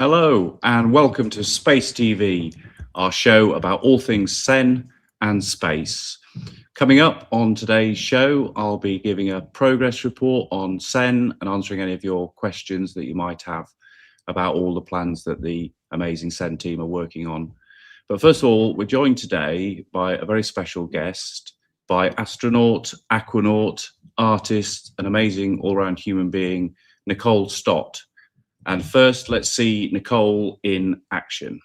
Hello and welcome to Space TV, our show about all things SEN and space. Coming up on today's show, I'll be giving a progress report on SEN and answering any of your questions that you might have about all the plans that the amazing SEN team are working on. But first of all, we're joined today by a very special guest, by astronaut, aquanaut, artist, an amazing all-round human being, Nicole Stott. And first, let's see Nicole in action.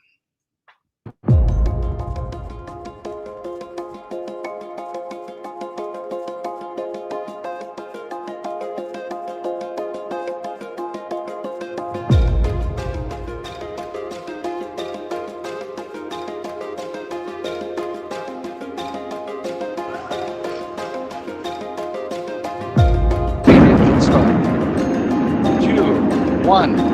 One.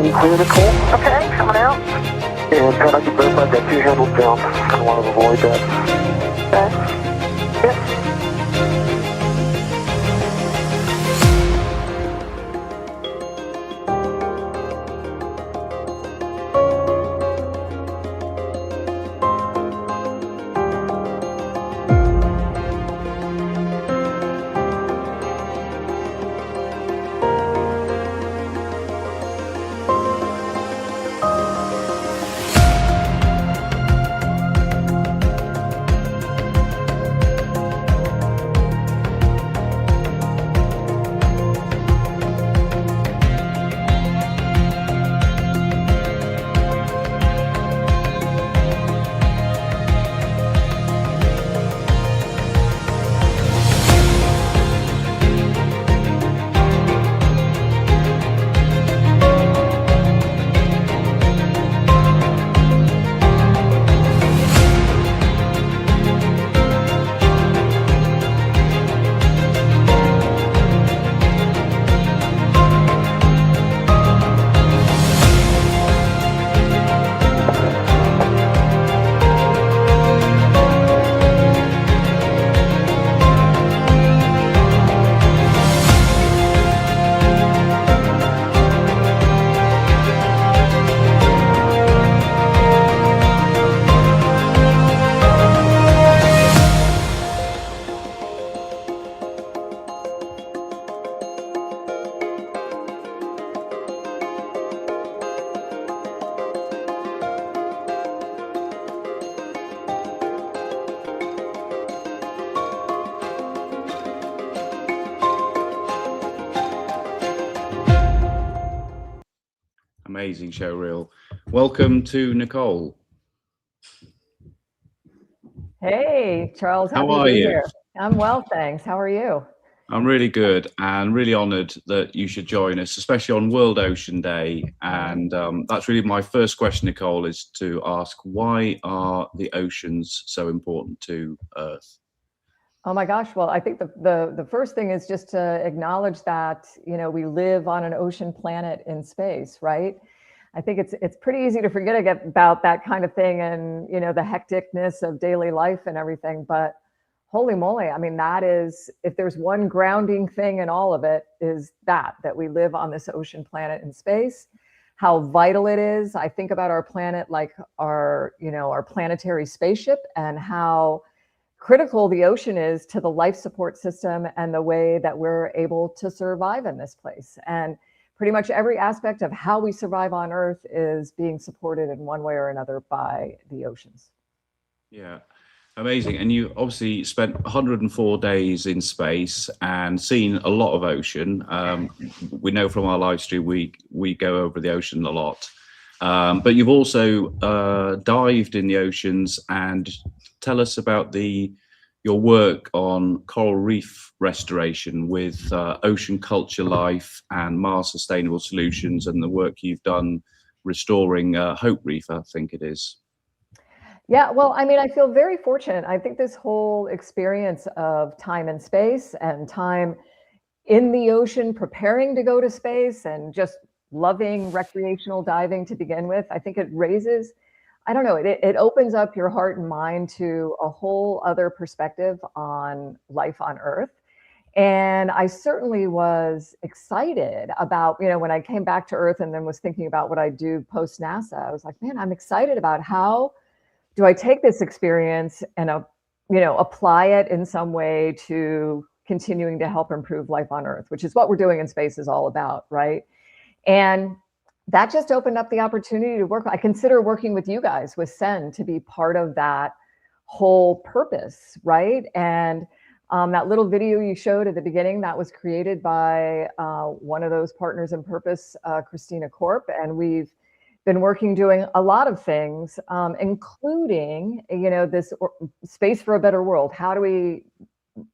Clear Nicole. Okay, coming out. And try not to verify that two handles down. I want to avoid that. Okay. Yep. Amazing show reel. Welcome to Nicole. Hey, Charles. How are you? Here. I'm well, thanks. How are you? I'm really good and really honoured that you should join us, especially on World Ocean Day. And that's really my first question, Nicole, is to ask, why are the oceans so important to Earth? Oh my gosh. Well, I think the first thing is just to acknowledge that, we live on an ocean planet in space, right? I think it's pretty easy to forget about that kind of thing and, the hecticness of daily life and everything. But holy moly, I mean, that is, if there's one grounding thing in all of it, is that we live on this ocean planet in space, how vital it is. I think about our planet like our planetary spaceship, and how critical the ocean is to the life support system and the way that we're able to survive in this place. And pretty much every aspect of how we survive on Earth is being supported in one way or another by the oceans. Yeah, amazing. And you obviously spent 104 days in space and seen a lot of ocean. We know from our live stream, we go over the ocean a lot. But you've also dived in the oceans, and tell us about your work on coral reef restoration with Ocean Culture Life and Mars Sustainable Solutions, and the work you've done restoring Hope Reef, I think it is. Yeah, well, I mean, I feel very fortunate. I think this whole experience of time in space and time in the ocean preparing to go to space, and just loving recreational diving to begin with. I think it raises, I don't know, it opens up your heart and mind to a whole other perspective on life on Earth. And I certainly was excited about, when I came back to Earth and then was thinking about what I do post NASA, I was like, man, I'm excited about how do I take this experience and, apply it in some way to continuing to help improve life on Earth, which is what we're doing in space is all about, right? And that just opened up the opportunity to work. I consider working with you guys, with SEN, to be part of that whole purpose, right? And that little video you showed at the beginning, that was created by one of those partners in purpose, Christina Korp, and we've been working doing a lot of things, including, this Space for a Better World. How do we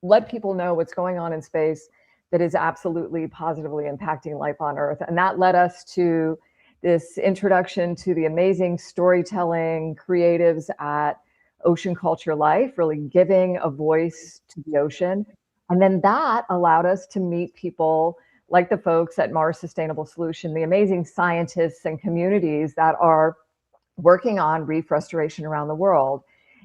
let people know what's going on in space that is absolutely positively impacting life on Earth? And that led us to this introduction to the amazing storytelling creatives at Ocean Culture Life, really giving a voice to the ocean. And then that allowed us to meet people like the folks at Mars Sustainable Solution, the amazing scientists and communities that are working on reef restoration around the world.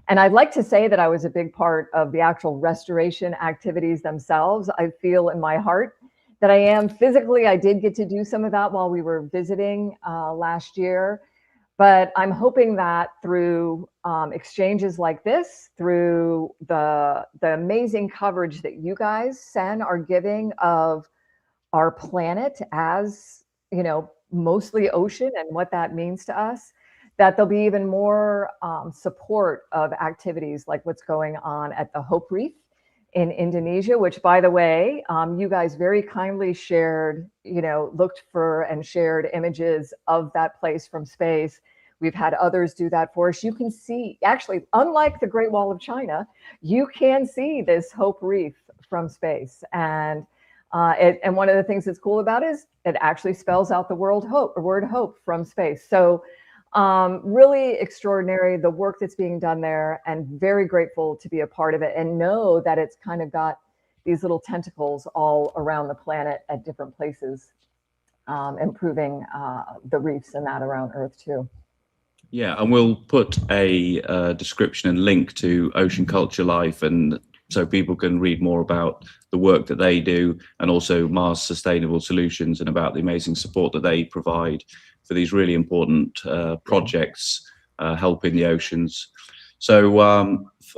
And I'd like to say that I was a big part of the actual restoration activities themselves. I feel in my heart that I am. Physically, I did get to do some of that while we were visiting last year. But I'm hoping that through exchanges like this, through the amazing coverage that you guys, SEN, are giving of our planet as, mostly ocean and what that means to us, that there'll be even more support of activities like what's going on at the Hope Reef in Indonesia, which, by the way, you guys very kindly shared, looked for and shared images of that place from space. We've had others do that for us. You can see, actually, unlike the Great Wall of China, you can see this Hope Reef from space. And one of the things that's cool about it is it actually spells out the word hope from space. So really extraordinary, the work that's being done there, and very grateful to be a part of it and know that it's kind of got these little tentacles all around the planet at different places, improving the reefs and that around Earth too. Yeah, and we'll put a description and link to Ocean Culture Life, and so people can read more about the work that they do, and also Mars Sustainable Solutions, and about the amazing support that they provide for these really important projects helping the oceans. So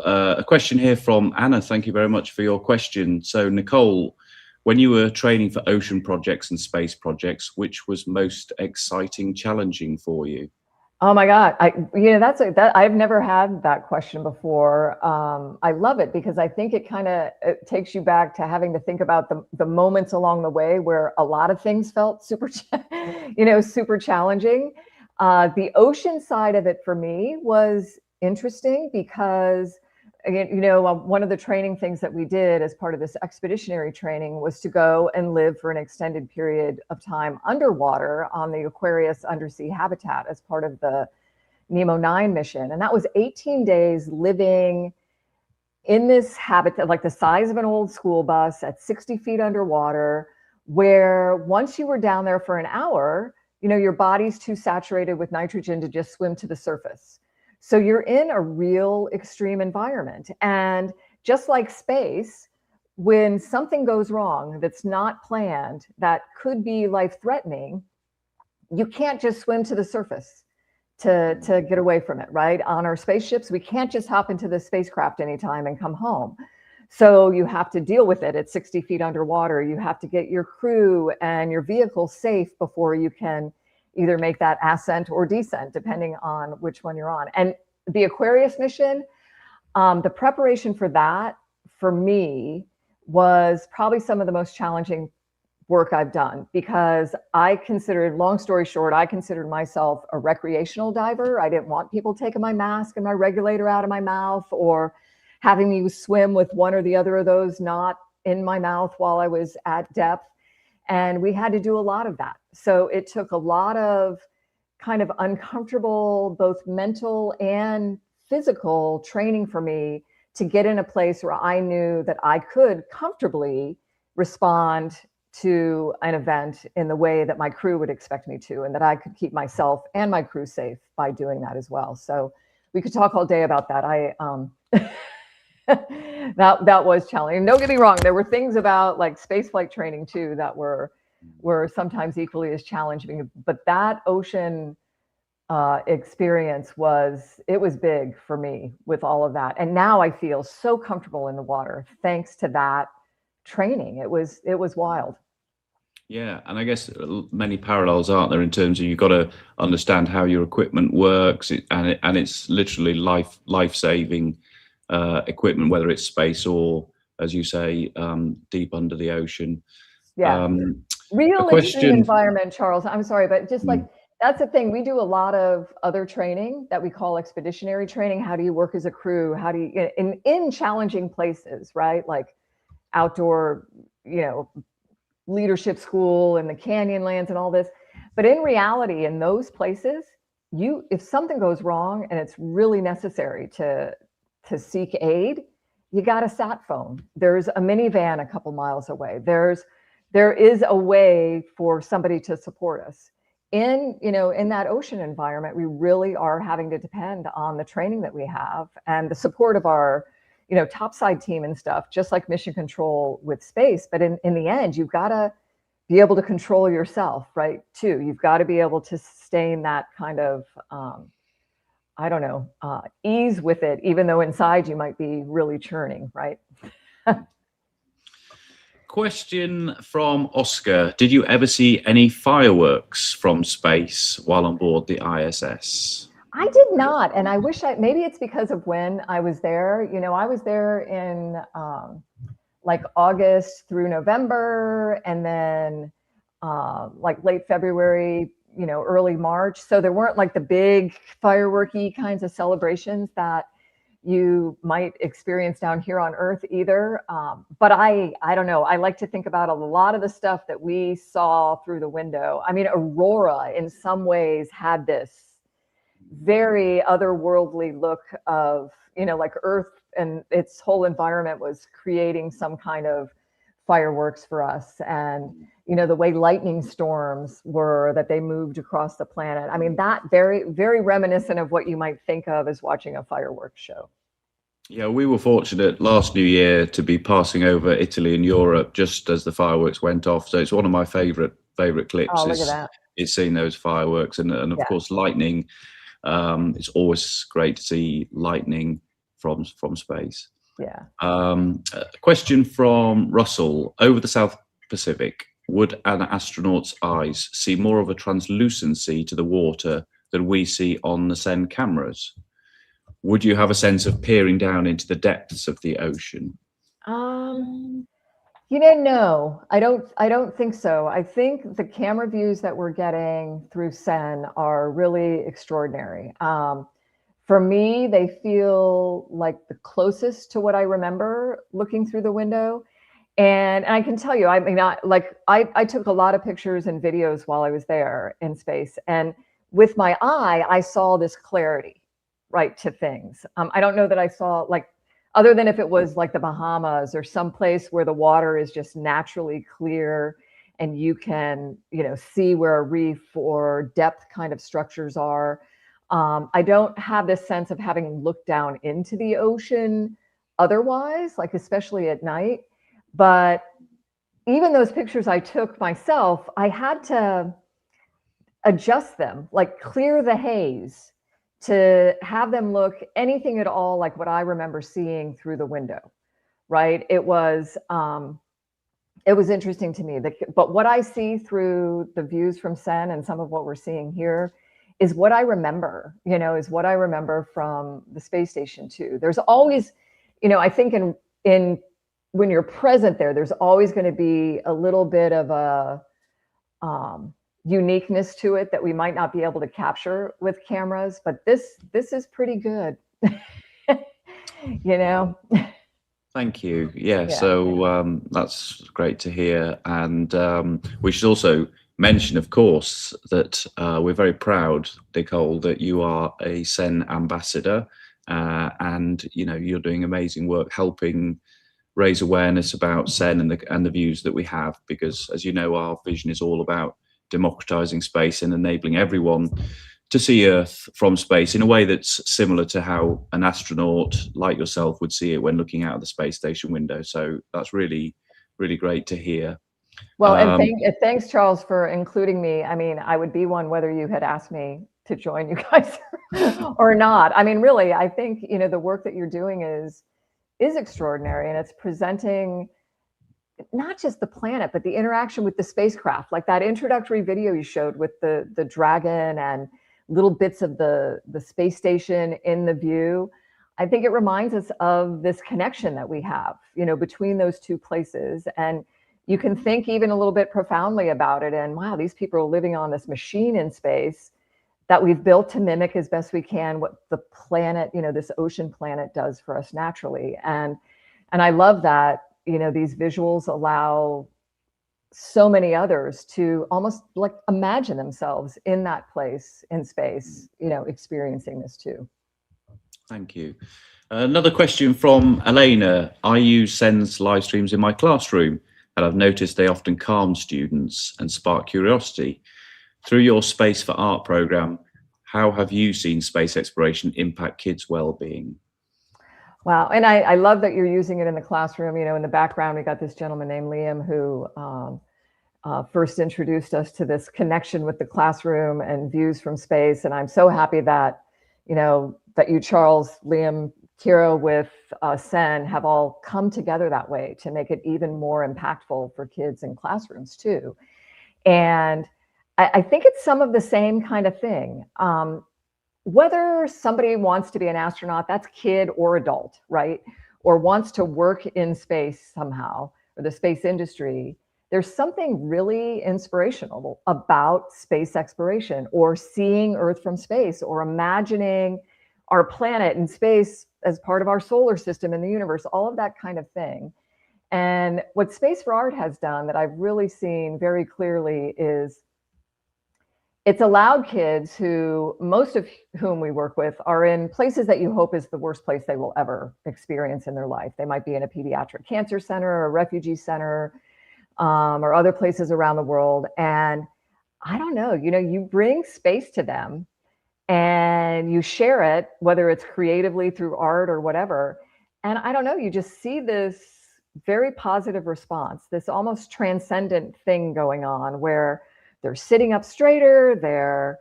a question here from Anna. Thank you very much for your question. So Nicole, when you were training for ocean projects and space projects, which was most exciting, challenging for you? Oh my God, I've never had that question before. I love it because I think it kind of takes you back to having to think about the moments along the way where a lot of things felt super challenging. The ocean side of it for me was interesting because, one of the training things that we did as part of this expeditionary training was to go and live for an extended period of time underwater on the Aquarius undersea habitat as part of the Nemo 9 mission. And that was 18 days living in this habitat, like the size of an old school bus at 60 feet underwater, where once you were down there for an hour, your body's too saturated with nitrogen to just swim to the surface. So you're in a real extreme environment. And just like space, when something goes wrong that's not planned, that could be life-threatening, you can't just swim to the surface to get away from it, right? On our spaceships, we can't just hop into the spacecraft anytime and come home. So you have to deal with it at 60 feet underwater. You have to get your crew and your vehicle safe before you can either make that ascent or descent, depending on which one you're on. And the Aquarius mission, the preparation for that, for me, was probably some of the most challenging work I've done, because long story short, I considered myself a recreational diver. I didn't want people taking my mask and my regulator out of my mouth, or having me swim with one or the other of those not in my mouth while I was at depth. And we had to do a lot of that. So it took a lot of kind of uncomfortable, both mental and physical training for me to get in a place where I knew that I could comfortably respond to an event in the way that my crew would expect me to, and that I could keep myself and my crew safe by doing that as well. So we could talk all day about that. That was challenging. Don't get me wrong, there were things about like spaceflight training too that were sometimes equally as challenging, but that ocean experience was big for me with all of that. And now I feel so comfortable in the water thanks to that training. It was wild. Yeah, and I guess many parallels, aren't there, in terms of you've got to understand how your equipment works, and it's literally life-saving equipment, whether it's space or, as you say, deep under the ocean. Yeah, real extreme environment, Charles. I'm sorry, but just like that's the thing. We do a lot of other training that we call expeditionary training. How do you work as a crew? How do you in challenging places, right? Like outdoor, leadership school and the Canyonlands and all this. But in reality, in those places, if something goes wrong and it's really necessary to seek aid, you got a sat phone. There's a minivan a couple miles away. There is a way for somebody to support us. In that ocean environment, we really are having to depend on the training that we have and the support of our topside team and stuff, just like mission control with space. But in the end, you've got to be able to control yourself, right? Too. You've got to be able to sustain that kind of, ease with it, even though inside you might be really churning, right? Question from Oscar. Did you ever see any fireworks from space while on board the ISS? I did not, and I wish maybe it's because of when I was there. I was there in like August through November, and then like late February, early March. So there weren't like the big fireworky kinds of celebrations that you might experience down here on Earth either. But I don't know. I like to think about a lot of the stuff that we saw through the window. I mean, Aurora in some ways had this very otherworldly look of, like Earth and its whole environment was creating some kind of fireworks for us. And, the way lightning storms were, that they moved across the planet. I mean, that very, very reminiscent of what you might think of as watching a fireworks show. Yeah, we were fortunate last New Year to be passing over Italy and Europe just as the fireworks went off. So it's one of my favorite clips. Oh, look at that. It's seeing those fireworks and of course lightning. It's always great to see lightning from space. Yeah. A question from Russell. Over the South Pacific, would an astronaut's eyes see more of a translucency to the water than we see on the SEN cameras? Would you have a sense of peering down into the depths of the ocean? No, I don't think so. I think the camera views that we're getting through SEN are really extraordinary. For me, they feel like the closest to what I remember looking through the window. And I can tell you, I mean, I took a lot of pictures and videos while I was there in space. And with my eye, I saw this clarity, right, to things. I don't know that I saw, like, other than if it was like the Bahamas or someplace where the water is just naturally clear and you can, see where a reef or depth kind of structures are. I don't have this sense of having looked down into the ocean otherwise, like especially at night. But even those pictures I took myself, I had to adjust them, like clear the haze to have them look anything at all like what I remember seeing through the window, right? It was interesting to me. But what I see through the views from SEN and some of what we're seeing here is what I remember, is what I remember from the space station too. There's always, I think in when you're present there, there's always going to be a little bit of a uniqueness to it that we might not be able to capture with cameras, but this is pretty good. Thank you. Yeah. So that's great to hear. And we should also mention, of course, that we're very proud, Nicole, that you are a SEN ambassador, and you're doing amazing work helping raise awareness about SEN and the views that we have, because as you know, our vision is all about democratizing space and enabling everyone to see Earth from space in a way that's similar to how an astronaut like yourself would see it when looking out of the space station window. So that's really, really great to hear. Well, and thanks, Charles, for including me. I mean, I would be one whether you had asked me to join you guys or not. I mean, really, I think, you know, the work that you're doing is extraordinary, and it's presenting not just the planet, but the interaction with the spacecraft, like that introductory video you showed with the Dragon and little bits of the space station in the view. I think it reminds us of this connection that we have, you know, between those two places. And you can think even a little bit profoundly about it. And wow, these people are living on this machine in space that we've built to mimic as best we can what the planet, you know, this ocean planet does for us naturally. And I love that, you know, these visuals allow so many others to almost like imagine themselves in that place in space, you know, experiencing this too. Thank you. Another question from Elena. I use SEN's live streams in my classroom, and I've noticed they often calm students and spark curiosity. Through your Space for Art program, how have you seen space exploration impact kids' well-being? Wow, and I love that you're using it in the classroom. You know, in the background, we got this gentleman named Liam who first introduced us to this connection with the classroom and views from space. And I'm so happy that, you know, that you, Charles, Liam, Kira with Sen have all come together that way to make it even more impactful for kids in classrooms too. And I think it's some of the same kind of thing. Whether somebody wants to be an astronaut, that's kid or adult, right? Or wants to work in space somehow, or the space industry, there's something really inspirational about space exploration, or seeing Earth from space, or imagining our planet in space as part of our solar system in the universe, all of that kind of thing. And what Space for Art has done that I've really seen very clearly is it's allowed kids who, most of whom we work with, are in places that you hope is the worst place they will ever experience in their life. They might be in a pediatric cancer center or a refugee center, or other places around the world. And I don't know, you know, you bring space to them and you share it, whether it's creatively through art or whatever. And I don't know, you just see this very positive response, this almost transcendent thing going on where they're sitting up straighter, they're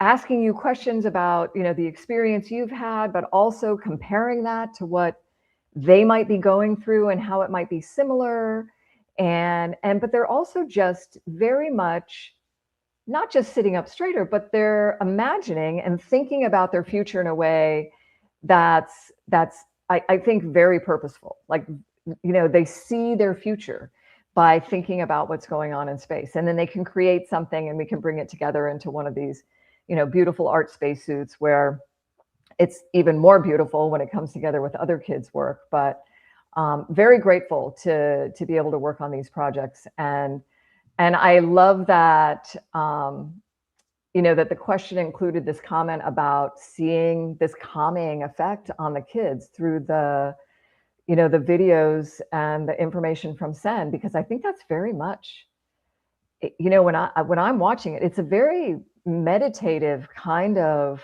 asking you questions about, you know, the experience you've had, but also comparing that to what they might be going through and how it might be similar. But they're also just very much not just sitting up straighter, but they're imagining and thinking about their future in a way that's I think very purposeful. Like, you know, they see their future by thinking about what's going on in space, and then they can create something and we can bring it together into one of these, you know, beautiful art spacesuits where it's even more beautiful when it comes together with other kids' work. But very grateful to be able to work on these projects. And I love that, you know, that the question included this comment about seeing this calming effect on the kids through the, you know, the videos and the information from Sen, because I think that's very much, you know, when I'm watching it, it's a very meditative kind of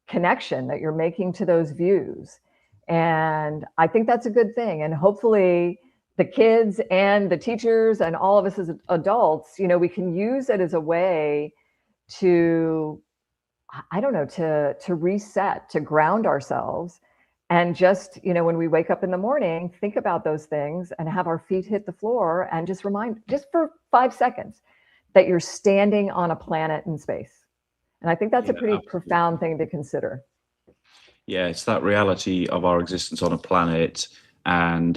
connection that you're making to those views. And I think that's a good thing. And hopefully the kids and the teachers and all of us as adults, you know, we can use it as a way to, I don't know, to reset, to ground ourselves. And just, you know, when we wake up in the morning, think about those things and have our feet hit the floor and just remind, just for 5 seconds, that you're standing on a planet in space. And I think that's a pretty profound thing to consider. Yeah, it's that reality of our existence on a planet and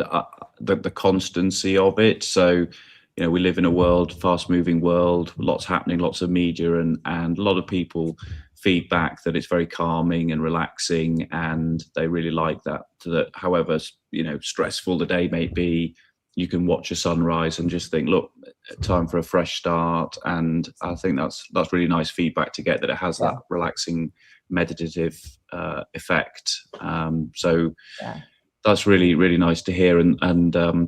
the constancy of it. So, you know, we live in a world, fast-moving world, lots happening, lots of media, and a lot of people feedback that it's very calming and relaxing, and they really like that. That however, you know, stressful the day may be, you can watch a sunrise and just think, look, time for a fresh start. And I think that's really nice feedback to get, that it has that relaxing, meditative effect. So That's really, really nice to hear. And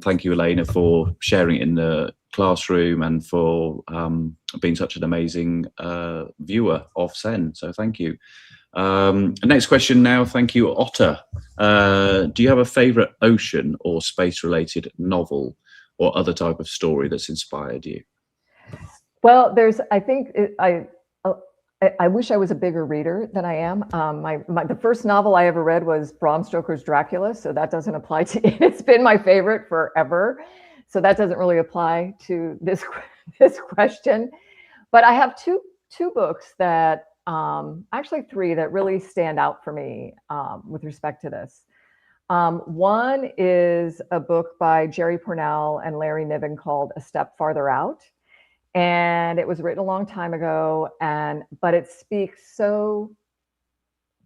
thank you, Elena, for sharing it in the classroom and for being such an amazing viewer of SEN. So thank you. Next question now. Thank you, Otter. Do you have a favorite ocean or space related novel or other type of story that's inspired you? Well, I wish I was a bigger reader than I am. The first novel I ever read was Bram Stoker's Dracula, so that doesn't apply to it. It's been my favorite forever, so that doesn't really apply to this question. But I have two books that actually three that really stand out for me with respect to this. One is a book by Jerry Pournelle and Larry Niven called A Step Farther Out. And it was written a long time ago, but it speaks so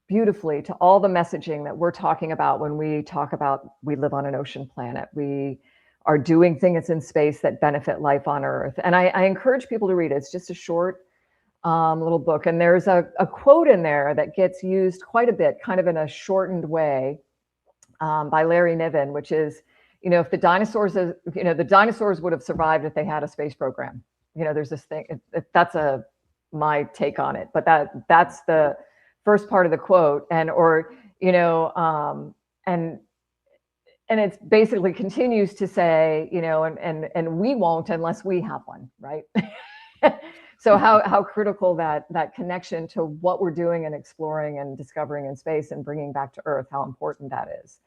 beautifully to all the messaging that we're talking about when we talk about we live on an ocean planet. We are doing things in space that benefit life on Earth. And I encourage people to read it. It's just a short little book. And there's a quote in there that gets used quite a bit, kind of in a shortened way, by Larry Niven, which is, if the dinosaurs would have survived if they had a space program. There's this thing, that's my take on it, but that's the first part of the quote. And it's basically continues to say, and we won't unless we have one, right? So how critical that connection to what we're doing and exploring and discovering in space and bringing back to Earth, how important that is.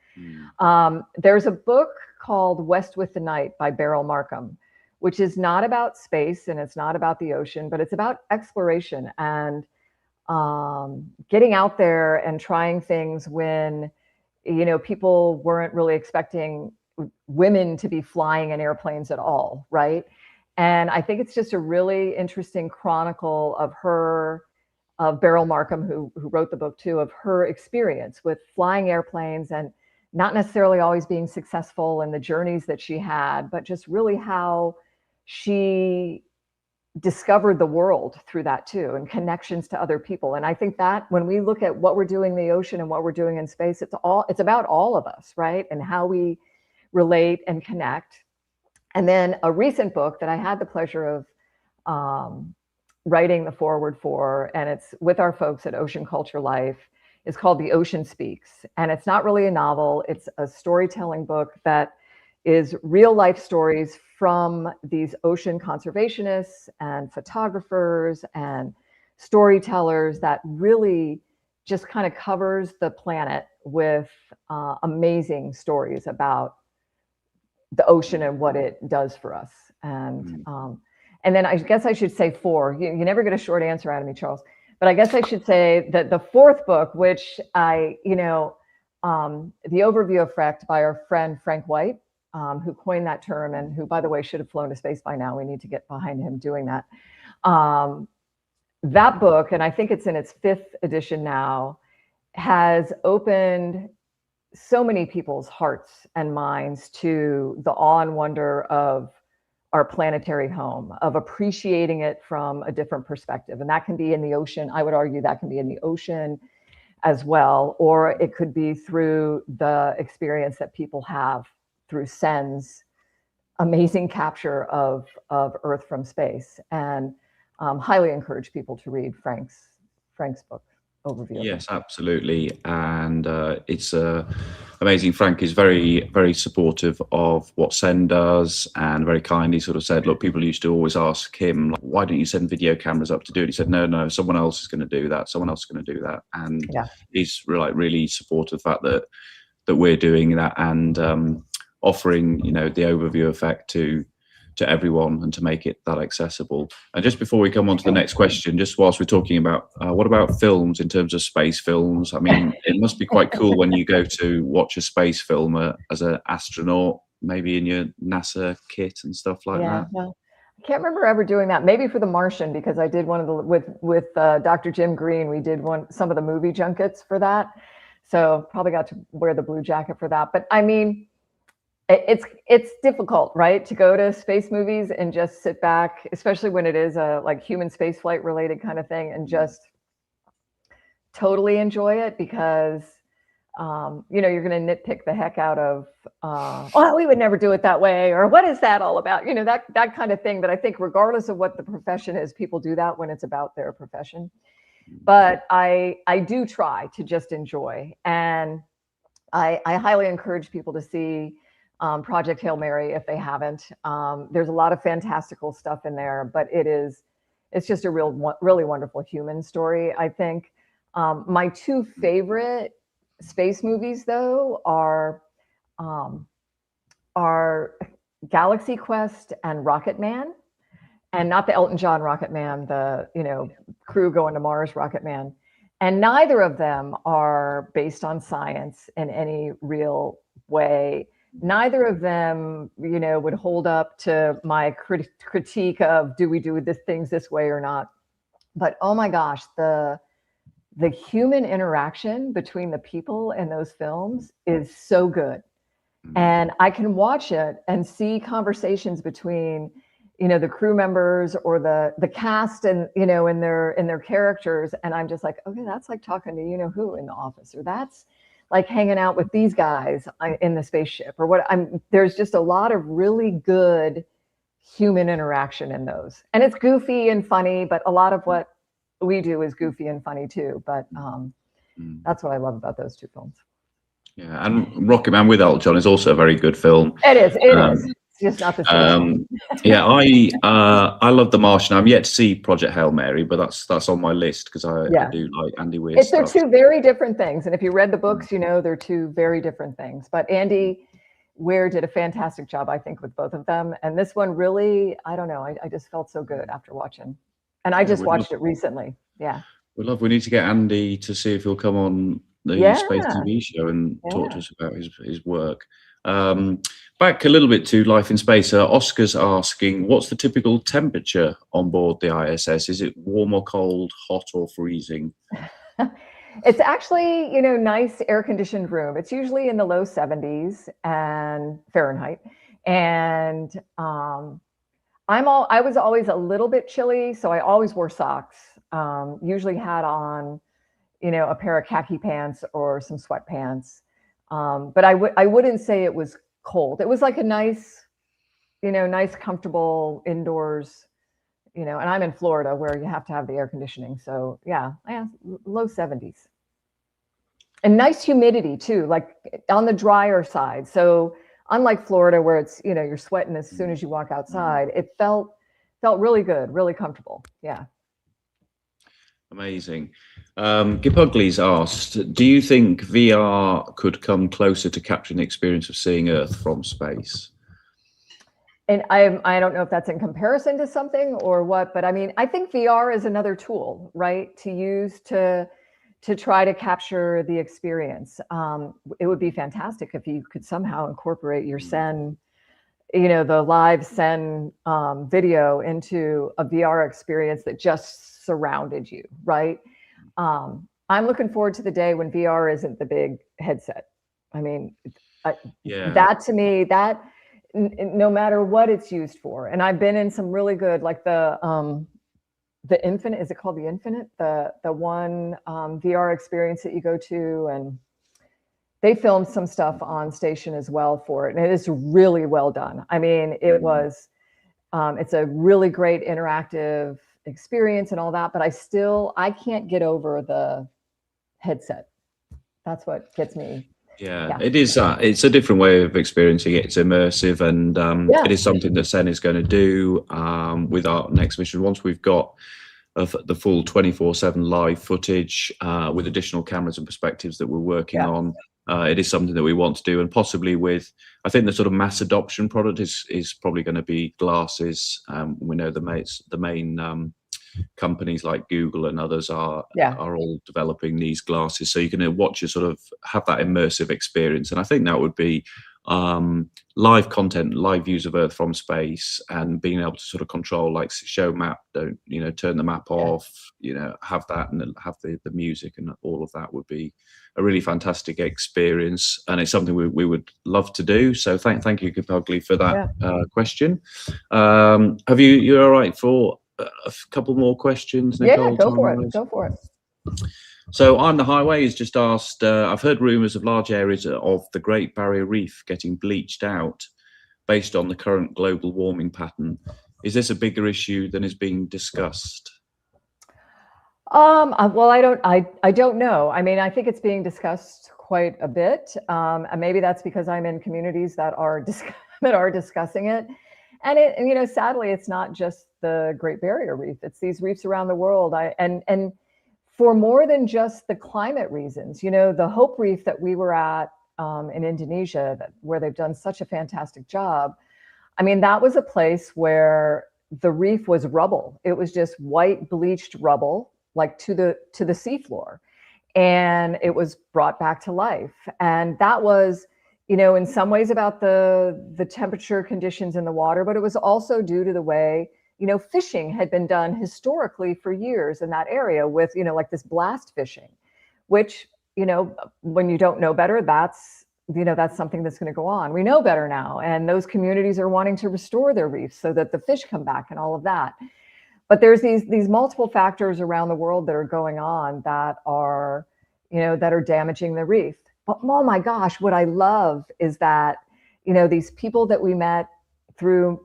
There's a book called West with the Night by Beryl Markham, which is not about space and it's not about the ocean, but it's about exploration and getting out there and trying things when, people weren't really expecting women to be flying in airplanes at all, right? And I think it's just a really interesting chronicle of Beryl Markham, who wrote the book too, of her experience with flying airplanes and not necessarily always being successful in the journeys that she had, but just really how she discovered the world through that too, and connections to other people. And I think that when we look at what we're doing in the ocean and what we're doing in space, it's about all of us, right? And how we relate and connect. And then a recent book that I had the pleasure of writing the foreword for, and it's with our folks at Ocean Culture Life, is called The Ocean Speaks. And it's not really a novel, it's a storytelling book that is real life stories from these ocean conservationists and photographers and storytellers that really just kind of covers the planet with amazing stories about the ocean and what it does for us. And then I guess I should say four. You never get a short answer out of me, Charles. But I guess I should say that the fourth book, which The Overview Effect by our friend Frank White, who coined that term and who, by the way, should have flown to space by now. We need to get behind him doing that. That book, and I think it's in its 5th edition now, has opened so many people's hearts and minds to the awe and wonder of our planetary home, of appreciating it from a different perspective. And that can be in the ocean. I would argue that can be in the ocean as well, or it could be through the experience that people have through SEN's amazing capture of Earth from space. And highly encourage people to read Frank's book overview. Yes, absolutely. And it's amazing. Frank is very, very supportive of what SEN does and very kindly sort of said, look, people used to always ask him, like, why don't you send video cameras up to do it? He said, no, someone else is going to do that. Someone else is going to do that. And he's really supportive of the fact that we're doing that and offering, the overview effect to everyone and to make it that accessible. And just before we come on to the next question, just whilst we're talking about what about films in terms of space films? I mean, it must be quite cool when you go to watch a space film as an astronaut, maybe in your NASA kit and stuff like that. Well, I can't remember ever doing that. Maybe for The Martian, because I did one of the with Dr. Jim Green. We did some of the movie junkets for that, so probably got to wear the blue jacket for that. But I mean, it's difficult, right, to go to space movies and just sit back, especially when it is a like human spaceflight related kind of thing, and just totally enjoy it, because you know, you're going to nitpick the heck out of, oh, we would never do it that way, or what is that all about? You know, that kind of thing. But I think regardless of what the profession is, people do that when it's about their profession. But I do try to just enjoy, and I highly encourage people to see Project Hail Mary if they haven't. There's a lot of fantastical stuff in there, but it's just a really wonderful human story, I think. My two favorite space movies, though, are Galaxy Quest and Rocket Man, and not the Elton John Rocket Man, the, you know, crew going to Mars Rocket Man. And neither of them are based on science in any real way. Neither of them, you know, would hold up to my critique of, do we do things this way or not? But oh my gosh, the human interaction between the people in those films is so good. And I can watch it and see conversations between, you know, the crew members or the cast and, you know, in their characters. And I'm just like, okay, that's like talking to, you know, who in the office, or that's like hanging out with these guys in the spaceship, or what. There's just a lot of really good human interaction in those. And it's goofy and funny, but a lot of what we do is goofy and funny too. But that's what I love about those two films. Yeah, and Rocket Man with Elton John is also a very good film. It is. It's just not the same. Yeah, I love The Martian. I'm yet to see Project Hail Mary, but that's on my list because I do like Andy Weir stuff. They're two very different things, and if you read the books, you know they're two very different things. But Andy Weir did a fantastic job, I think, with both of them. And this one really, I don't know, I just felt so good after watching, and I just watched it recently. Yeah, we need to get Andy to see if he'll come on the Space TV show and talk to us about his work. Back a little bit to life in space. Oscar's asking, what's the typical temperature on board the ISS? Is it warm or cold, hot or freezing? It's actually, you know, nice air-conditioned room. It's usually in the low 70s and Fahrenheit. And I was always a little bit chilly, so I always wore socks. Usually had on, you know, a pair of khaki pants or some sweatpants. But I wouldn't say it was cold. It was like a nice, you know, nice, comfortable indoors, you know, and I'm in Florida where you have to have the air conditioning. So yeah, low 70s. And nice humidity too, like on the drier side. So unlike Florida where it's, you know, you're sweating as soon as you walk outside, it felt really good, really comfortable. Yeah. Amazing. Gipugli's asked, do you think VR could come closer to capturing the experience of seeing Earth from space? And I don't know if that's in comparison to something or what, but I mean, I think VR is another tool, right, to use to try to capture the experience. It would be fantastic if you could somehow incorporate your SEN, you know, the live SEN video into a VR experience that just surrounded you, right? I'm looking forward to the day when VR isn't the big headset. I mean, that to me, that no matter what it's used for, and I've been in some really good, like the Infinite, is it called the Infinite? The one VR experience that you go to, and they filmed some stuff on station as well for it, and it is really well done. I mean, it was, it's a really great interactive experience and all that, but I can't get over the headset. That's what gets me. Yeah. It is. It's a different way of experiencing it. It's immersive, and it is something that SEN is going to do with our next mission. Once we've got the full 24/7 live footage with additional cameras and perspectives that we're working on, it is something that we want to do, and possibly with, I think the sort of mass adoption product is probably going to be glasses. We know the main companies like Google and others are all developing these glasses, so you can watch it, sort of have that immersive experience. And I think that would be live content, live views of Earth from space, and being able to sort of control, like show map, don't, you know, turn the map off, you know, have that, and have the music and all of that would be a really fantastic experience, and it's something we would love to do. So thank you, Gipugli, for that question. You're all right for a couple more questions, Nicole? Yeah, go for it. So On the Highway has just asked, I've heard rumours of large areas of the Great Barrier Reef getting bleached out based on the current global warming pattern. Is this a bigger issue than is being discussed? Well, I don't know. I mean, I think it's being discussed quite a bit. And maybe that's because I'm in communities that are that are discussing it. And sadly, it's not just the Great Barrier Reef. It's these reefs around the world. And for more than just the climate reasons, the Hope Reef that we were at in Indonesia, where they've done such a fantastic job. I mean, that was a place where the reef was rubble. It was just white bleached rubble, like to the seafloor, and it was brought back to life. And that was, in some ways about the temperature conditions in the water, but it was also due to the way fishing had been done historically for years in that area with like this blast fishing, which when you don't know better, that's something that's going to go on. We know better now, and those communities are wanting to restore their reefs so that the fish come back and all of that. But there's these multiple factors around the world that are going on that are, that are damaging the reef. But oh my gosh, what I love is that, these people that we met through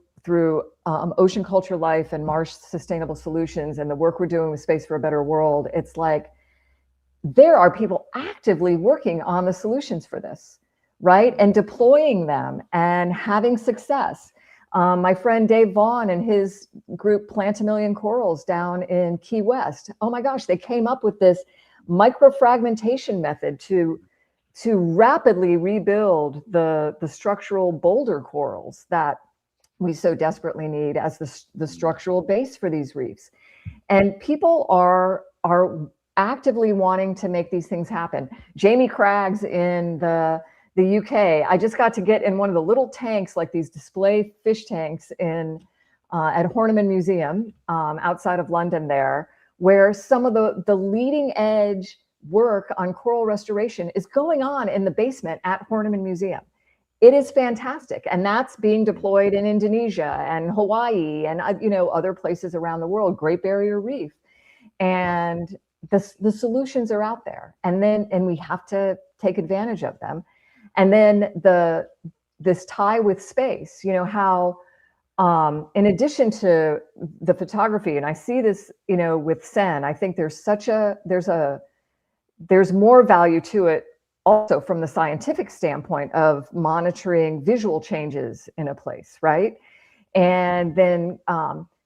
Ocean Culture Life and Marsh Sustainable Solutions and the work we're doing with Space for a Better World, it's like there are people actively working on the solutions for this, right? And deploying them and having success. My friend Dave Vaughn and his group Plant a Million Corals down in Key West. Oh my gosh, they came up with this microfragmentation method to rapidly rebuild the structural boulder corals that we so desperately need as the structural base for these reefs. And people are actively wanting to make these things happen. Jamie Craggs in the UK, I just got to get in one of the little tanks, like these display fish tanks at Horniman Museum outside of London there, where some of the leading edge work on coral restoration is going on in the basement at Horniman Museum. It is fantastic. And that's being deployed in Indonesia and Hawaii and other places around the world, Great Barrier Reef. And the solutions are out there. And we have to take advantage of them. And then this tie with space, how in addition to the photography, and I see this, with SEN, I think there's more value to it also from the scientific standpoint of monitoring visual changes in a place, right? And then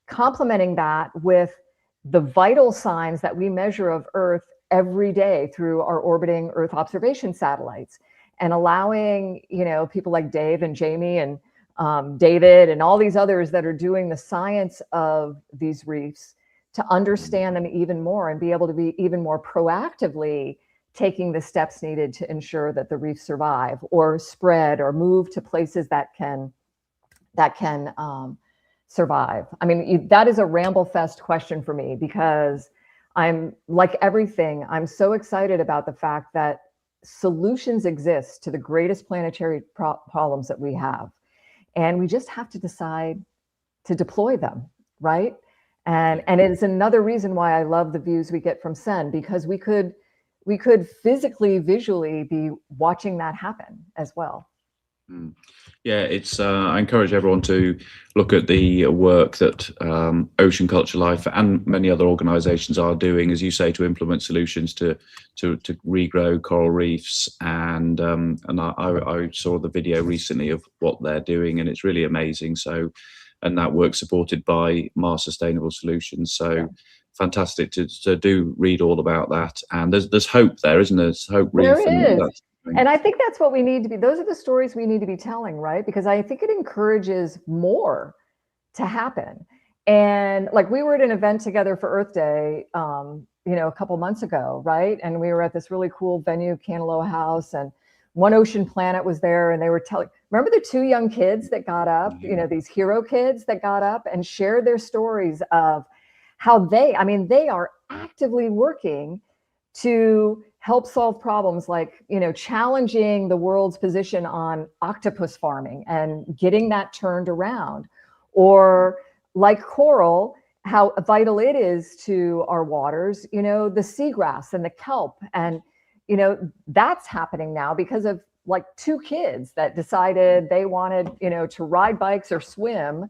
complementing that with the vital signs that we measure of Earth every day through our orbiting Earth observation satellites, and allowing people like Dave and Jamie and David and all these others that are doing the science of these reefs to understand them even more and be able to be even more proactively taking the steps needed to ensure that the reefs survive or spread or move to places that can survive. I mean, that is a ramble-fest question for me, because I'm like everything, I'm so excited about the fact that solutions exist to the greatest planetary problems that we have. And we just have to decide to deploy them, right? And it's another reason why I love the views we get from SEN, because we could physically, visually be watching that happen as well. Yeah, it's. I encourage everyone to look at the work that Ocean Culture Life and many other organisations are doing, as you say, to implement solutions to regrow coral reefs. And I saw the video recently of what they're doing, and it's really amazing. So, and that work supported by Mars Sustainable Solutions. So. Yeah. Fantastic to do read all about that, and there's hope there, isn't there? There's hope. There is. And I think that's what we need to be. Those are the stories we need to be telling, right? Because I think it encourages more to happen. And like, we were at an event together for Earth Day, a couple months ago, right? And we were at this really cool venue, Kanaloa House, and One Ocean Planet was there, and they were telling. Remember the two young kids that got up? These hero kids that got up and shared their stories of how they are actively working to help solve problems like, challenging the world's position on octopus farming and getting that turned around, or like coral, how vital it is to our waters, the seagrass and the kelp. And, that's happening now because of like 2 kids that decided they wanted, to ride bikes or swim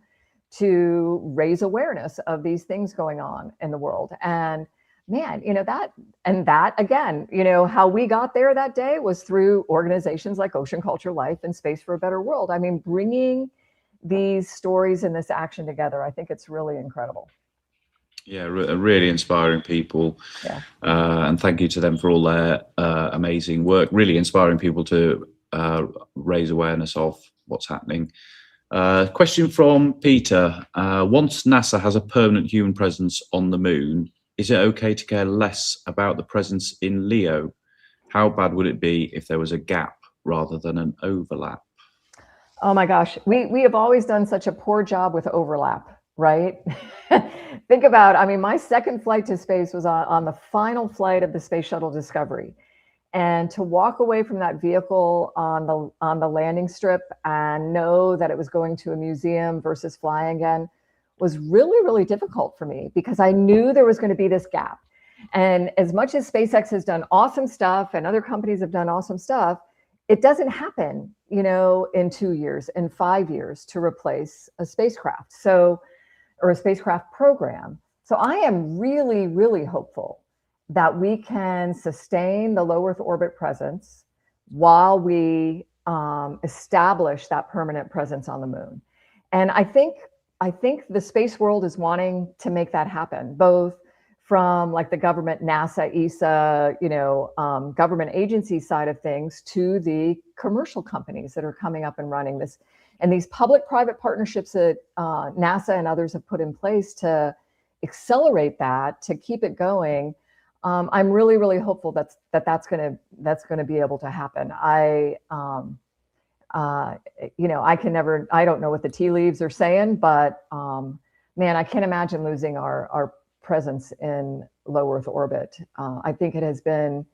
to raise awareness of these things going on in the world. And man, that again, how we got there that day was through organizations like Ocean Culture Life and Space for a Better World. I mean, bringing these stories and this action together, I think it's really incredible. Yeah, really inspiring people. Yeah. And thank you to them for all their amazing work, really inspiring people to raise awareness of what's happening. Question from Peter. Once NASA has a permanent human presence on the moon, is it okay to care less about the presence in LEO? How bad would it be if there was a gap rather than an overlap? Oh my gosh, we have always done such a poor job with overlap, right? Think about, I mean, my second flight to space was on the final flight of the Space Shuttle Discovery. And to walk away from that vehicle on the landing strip and know that it was going to a museum versus flying again was really, really difficult for me, because I knew there was going to be this gap. And as much as SpaceX has done awesome stuff and other companies have done awesome stuff, it doesn't happen, in 2 years, in 5 years to replace a spacecraft. Or a spacecraft program. So I am really, really hopeful that we can sustain the low Earth orbit presence while we establish that permanent presence on the moon. And I think the space world is wanting to make that happen, both from like the government, NASA, ESA, government agency side of things, to the commercial companies that are coming up and running this. And these public-private partnerships that NASA and others have put in place to accelerate that, to keep it going, I'm really, really hopeful that's going to be able to happen. I don't know what the tea leaves are saying, but man, I can't imagine losing our presence in low Earth orbit. I think it has been,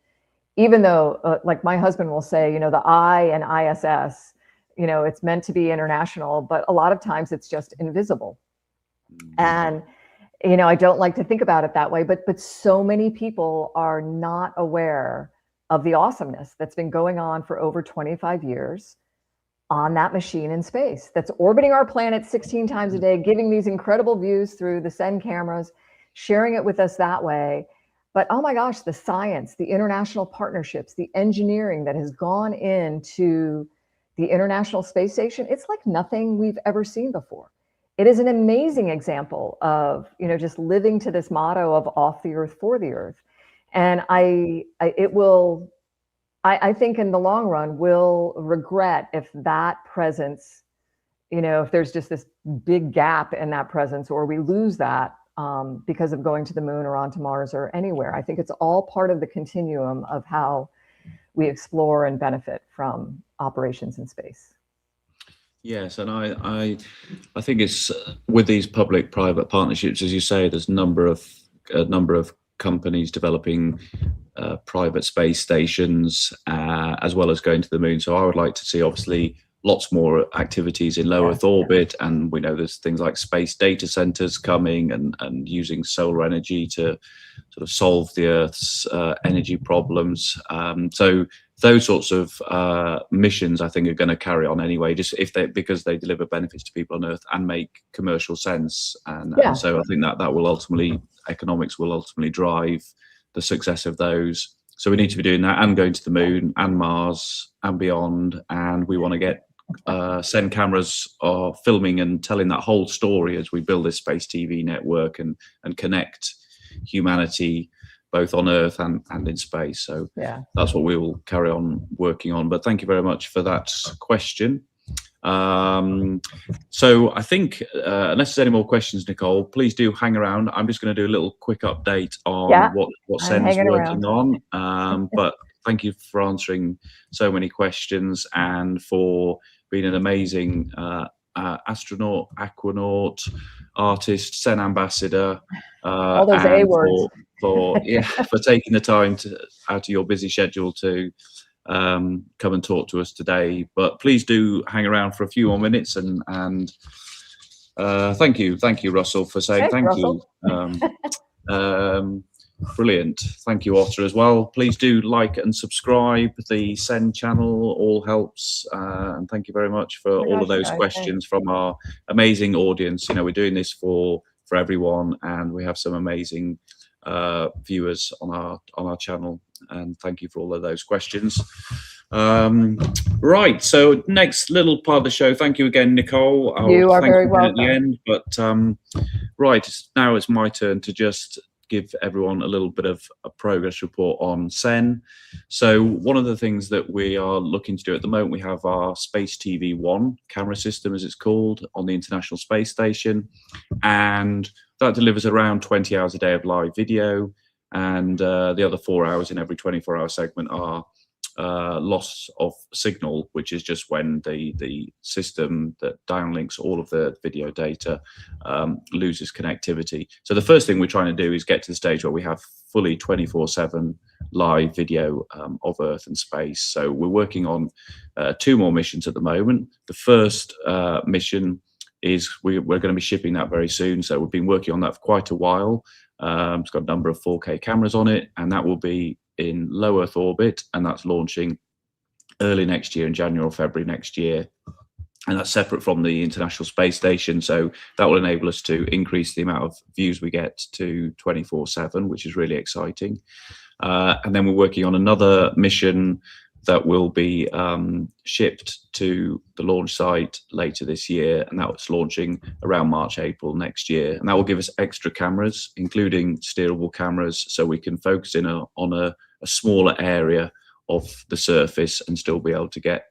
even though, like my husband will say, the I and ISS. It's meant to be international, but a lot of times it's just invisible. And, I don't like to think about it that way, but so many people are not aware of the awesomeness that's been going on for over 25 years on that machine in space that's orbiting our planet 16 times a day, giving these incredible views through the SEN cameras, sharing it with us that way. But oh my gosh, the science, the international partnerships, the engineering that has gone into the International Space Station, it's like nothing we've ever seen before. It is an amazing example of, just living to this motto of off the Earth, for the Earth. And I think in the long run, we'll regret if that presence, if there's just this big gap in that presence, or we lose that because of going to the moon or onto Mars or anywhere. I think it's all part of the continuum of how we explore and benefit from operations in space. Yes, and I think it's with these public-private partnerships, as you say, there's a number of companies developing private space stations as well as going to the moon. So I would like to see, obviously, lots more activities in low Earth orbit, and we know there's things like space data centers coming and using solar energy to sort of solve the Earth's energy problems. So those sorts of missions, I think, are going to carry on anyway, just because they deliver benefits to people on Earth and make commercial sense. And so I think that will ultimately, economics will ultimately drive the success of those. So we need to be doing that and going to the moon and Mars and beyond. And we want to get send cameras filming and telling that whole story as we build this space TV network and connect humanity both on Earth and in space. So that's what we will carry on working on. But thank you very much for that question. So I think, unless there's any more questions, Nicole, please do hang around. I'm just going to do a little quick update on what SEN's working on. But thank you for answering so many questions and for being an amazing astronaut, aquanaut, artist, SEN ambassador. All those A words. For taking the time out of your busy schedule to come and talk to us today. But please do hang around for a few more minutes and Thank you, Russell, for saying Thanks, thank Russell. you. Brilliant. Thank you, Otter, as well. Please do like and subscribe. The Send channel all helps. And thank you very much for my all gosh, of those guys, questions from our amazing audience. You know, we're doing this for everyone, and we have some amazing viewers on our channel. And thank you for all of those questions. Right, so next little part of the show. Thank you again, Nicole. You are very again at the welcome. end, but right, now it's my turn to just give everyone a little bit of a progress report on SEN. So one of the things that we are looking to do at the moment, we have our Space TV 1 camera system, as it's called, on the International Space Station, and that delivers around 20 hours a day of live video, and the other 4 hours in every 24-hour segment are loss of signal, which is just when the system that downlinks all of the video data loses connectivity. So the first thing we're trying to do is get to the stage where we have fully 24/7 live video of Earth and space. So we're working on 2 more missions at the moment. The first mission is we're going to be shipping that very soon. So we've been working on that for quite a while. It's got a number of 4K cameras on it, and that will be in low Earth orbit, and that's launching early next year, in January or February next year. And that's separate from the International Space Station, so that will enable us to increase the amount of views we get to 24/7, which is really exciting. And then we're working on another mission that will be shipped to the launch site later this year, and that's launching around March, April next year. And that will give us extra cameras, including steerable cameras, so we can focus in on a smaller area of the surface and still be able to get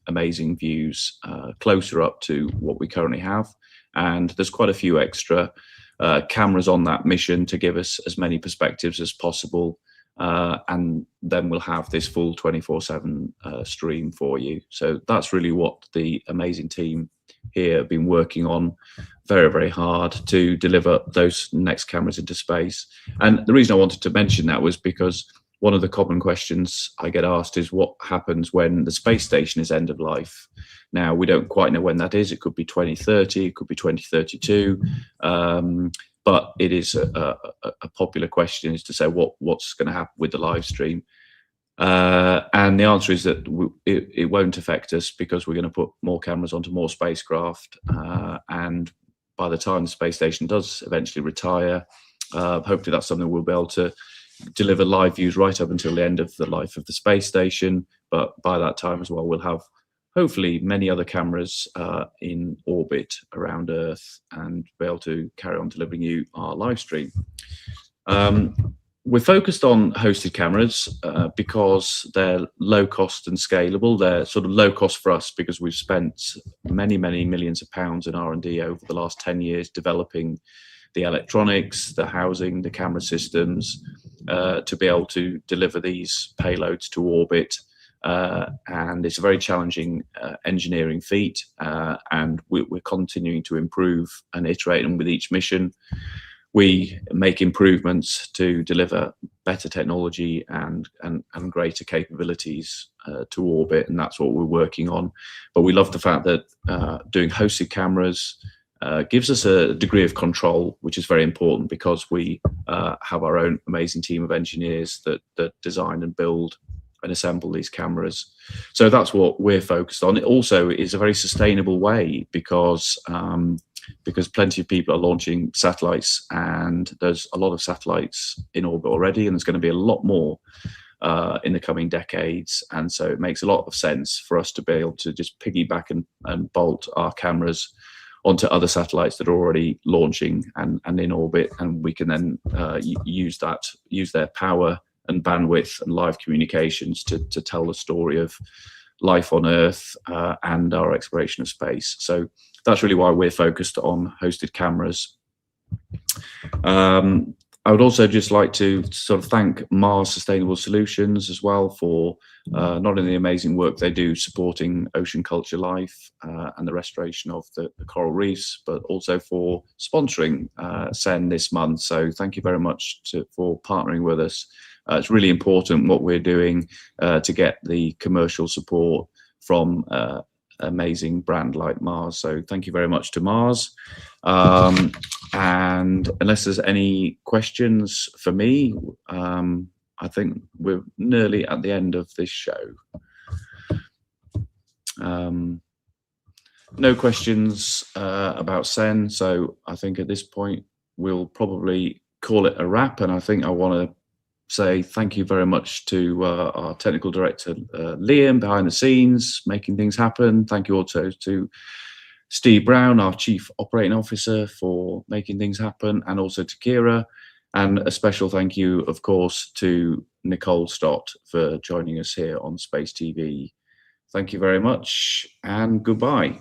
amazing views closer up to what we currently have. And there's quite a few extra cameras on that mission to give us as many perspectives as possible. And then we'll have this full 24/7 stream for you. So that's really what the amazing team here have been working on very, very hard to deliver those next cameras into space. And the reason I wanted to mention that was because one of the common questions I get asked is what happens when the space station is end of life. Now, we don't quite know when that is. It could be 2030, it could be 2032. But it is a popular question, is to say what's going to happen with the live stream. And the answer is that it won't affect us, because we're going to put more cameras onto more spacecraft. And by the time the space station does eventually retire, hopefully that's something we'll be able to deliver live views right up until the end of the life of the space station. But by that time as well, we'll have hopefully many other cameras in orbit around Earth and be able to carry on delivering you our live stream. We're focused on hosted cameras because they're low cost and scalable. They're sort of low cost for us because we've spent many, many millions of pounds in R&D over the last 10 years developing the electronics, the housing, the camera systems to be able to deliver these payloads to orbit. And it's a very challenging engineering feat, and we're continuing to improve and iterate them with each mission. We make improvements to deliver better technology and greater capabilities to orbit, and that's what we're working on. But we love the fact that doing hosted cameras gives us a degree of control, which is very important, because we have our own amazing team of engineers that design and build and assemble these cameras. So that's what we're focused on. It also is a very sustainable way, because plenty of people are launching satellites, and there's a lot of satellites in orbit already, and there's going to be a lot more in the coming decades. And so it makes a lot of sense for us to be able to just piggyback and bolt our cameras onto other satellites that are already launching and in orbit, and we can then use their power and bandwidth and live communications to tell the story of life on Earth and our exploration of space. So that's really why we're focused on hosted cameras. I would also just like to sort of thank Mars Sustainable Solutions as well for not only the amazing work they do supporting ocean culture life and the restoration of the coral reefs, but also for sponsoring SEN this month. So thank you very much for partnering with us. It's really important what we're doing to get the commercial support from amazing brand like Mars. So thank you very much to Mars. And unless there's any questions for me, I think we're nearly at the end of this show. No questions about SEN, so I think at this point we'll probably call it a wrap. And I think I want to say thank you very much to our technical director, Liam, behind the scenes, making things happen. Thank you also to Steve Brown, our Chief Operating Officer, for making things happen, and also to Kira. And a special thank you, of course, to Nicole Stott for joining us here on Space TV. Thank you very much, and goodbye.